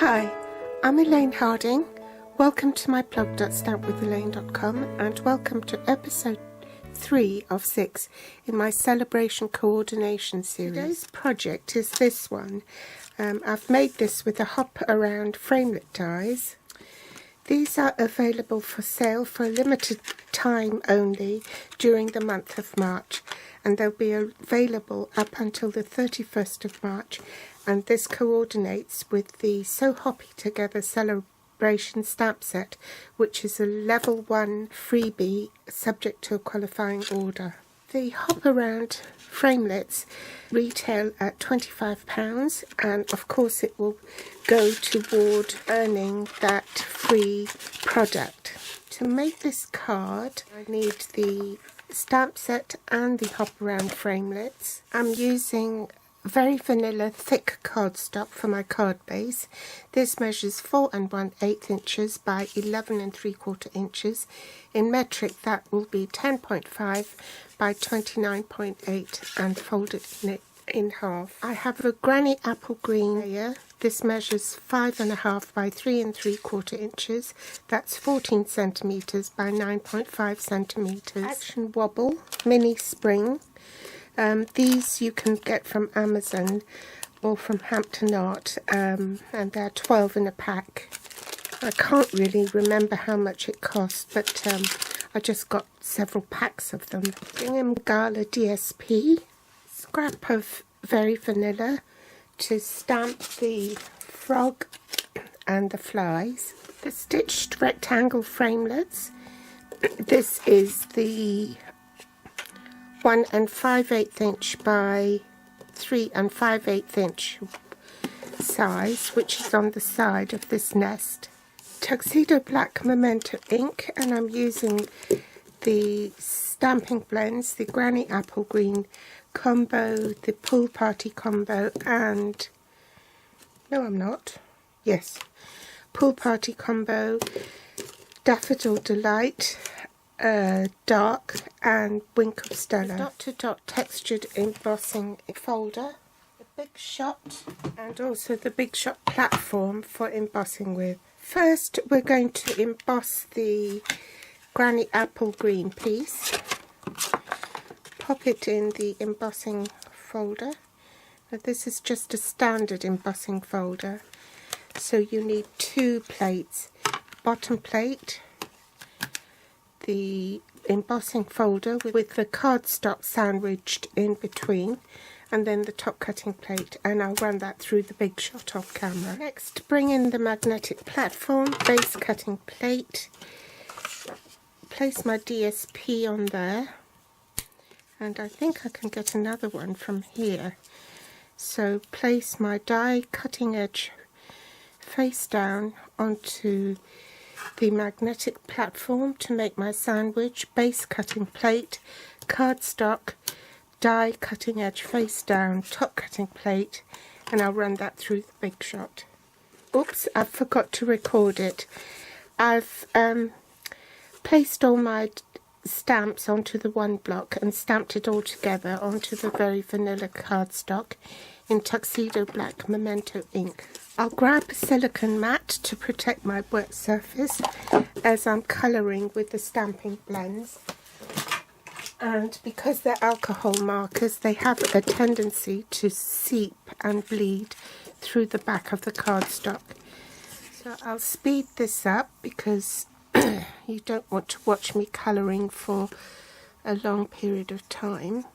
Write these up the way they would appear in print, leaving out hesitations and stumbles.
Hi, I'm Elaine Harding. Welcome to my blog.stampwithelaine.com and welcome to episode 3 of 6 in my Sale-a-bration coordination series. Today's project is this one. I've made this with the Hop Around Framelit dies. These are available for sale for a limited time only during the month of March, and they'll be available up until the 31st of March, and this coordinates with the So Hoppy Together Sale-a-bration stamp set, which is a level 1 freebie subject to a qualifying order. The Hop Around Framelits retail at £25, and of course it will go toward earning that free product. To make this card, I need the stamp set and the Hop Around Framelits. I'm using very vanilla thick cardstock for my card base. This measures 4 1/8 inches by 11 3/4 inches. In metric that will be 10.5 by 29.8 and folded in half. I have a granny apple green layer. This measures 5.5 by 3 3/4 inches. That's 14 centimeters by 9.5 centimeters. Action Wobble mini spring. These you can get from Amazon or from Hampton Art, and they're 12 in a pack. I can't really remember how much it cost, but I just got several packs of them. Gingham Gala DSP, scrap of very vanilla to stamp the frog and the flies. The stitched rectangle framelits. This is the 1 5/8 inch by 3 5/8 inch size, which is on the side of this nest. Tuxedo Black Memento ink, and I'm using the stamping blends, the Granny Apple Green combo, the Pool Party combo, and no I'm not, yes, Pool Party combo, Daffodil Delight, dark, and Wink of Stella. Dot to dot textured embossing folder, the Big Shot, and also the Big Shot platform for embossing with. First we're going to emboss the Granny Apple Green piece. Pop it in the embossing folder. Now this is just a standard embossing folder, so you need 2 plates. Bottom plate, the embossing folder with the cardstock sandwiched in between, and then the top cutting plate, and I'll run that through the Big Shot off camera. Next, bring in the magnetic platform, base cutting plate, place my DSP on there, and I think I can get another one from here. So place my die cutting edge face down onto the magnetic platform to make my sandwich, base cutting plate, cardstock, die cutting edge face down, top cutting plate, and I'll run that through the Big Shot. Oops, I forgot to record it. I've placed all my stamps onto the one block and stamped it all together onto the very vanilla cardstock in Tuxedo Black Memento ink. I'll grab a silicone mat to protect my work surface as I'm colouring with the stamping blends, and because they're alcohol markers they have a tendency to seep and bleed through the back of the cardstock. So I'll speed this up because you don't want to watch me colouring for a long period of time.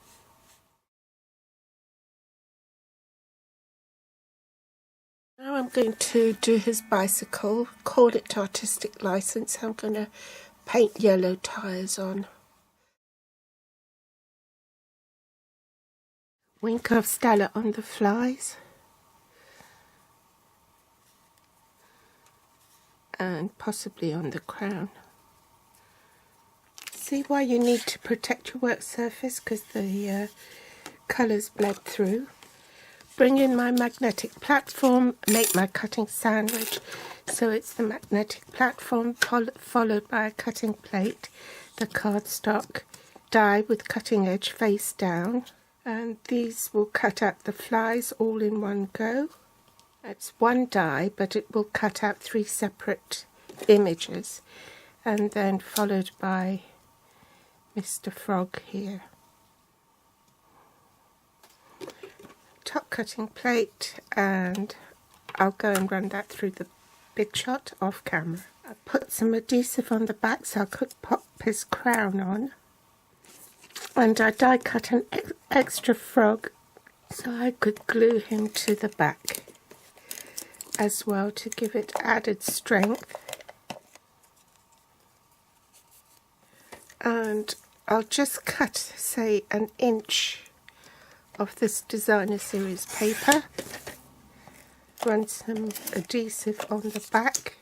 Now I'm going to do his bicycle, call it artistic license. I'm going to paint yellow tyres on. Wink of Stella on the flies. And possibly on the crown. See why you need to protect your work surface, because the colours bled through. Bring in my magnetic platform, make my cutting sandwich. So it's the magnetic platform followed by a cutting plate, the cardstock, die with cutting edge face down, and these will cut out the flies all in one go. It's one die, but it will cut out 3 separate images, and then followed by Mr. Frog here. Top cutting plate, and I'll go and run that through the big shot off camera. I put some adhesive on the back so I could pop his crown on, and I die cut an extra frog so I could glue him to the back as well to give it added strength. And I'll just cut, say, an inch of this designer series paper, run some adhesive on the back,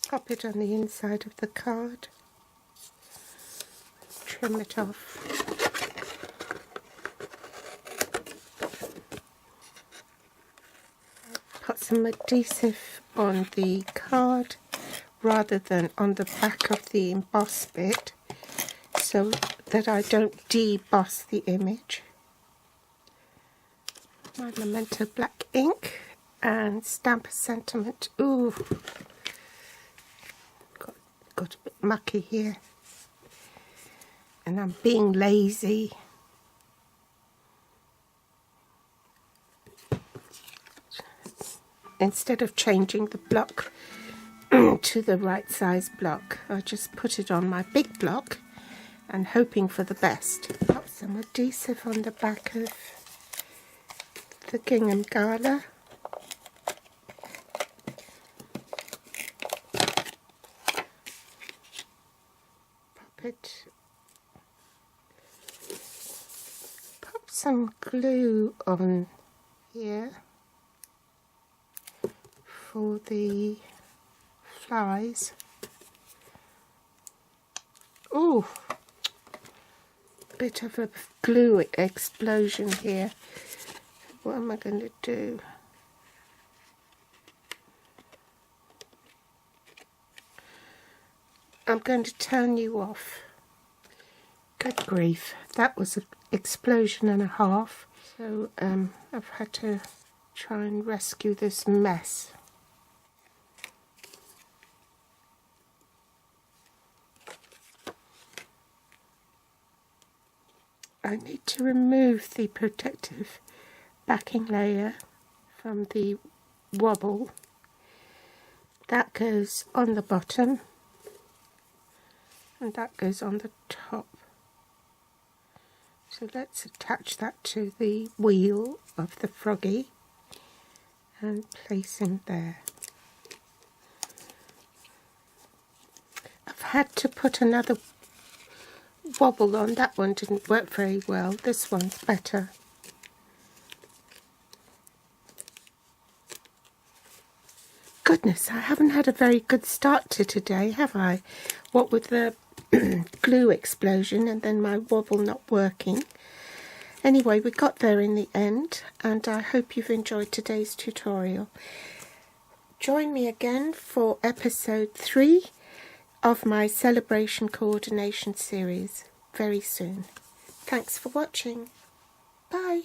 pop it on the inside of the card, trim it off. Put some adhesive on the card rather than on the back of the emboss bit so that I don't deboss the image. My Memento black ink and stamp a sentiment. Ooh, got a bit mucky here, and I'm being lazy. Instead of changing the block to the right size block, I just put it on my big block and hoping for the best. Pop some adhesive on the back of the gingham gala. Pop it. Pop some glue on here for the flies. Ooh, bit of a glue explosion here. What am I going to do? I'm going to turn you off. Good grief, that was an explosion and a half. So I've had to try and rescue this mess. I need to remove the protective backing layer from the wobble. That goes on the bottom and that goes on the top. So let's attach that to the wheel of the froggy and place him there. I've had to put another wobble on. That one didn't work very well. This one's better. Goodness, I haven't had a very good start to today, have I? What with the glue explosion and then my wobble not working. Anyway, we got there in the end, and I hope you've enjoyed today's tutorial. Join me again for episode 3 of my Sale-a-bration coordination series very soon. Thanks for watching. Bye.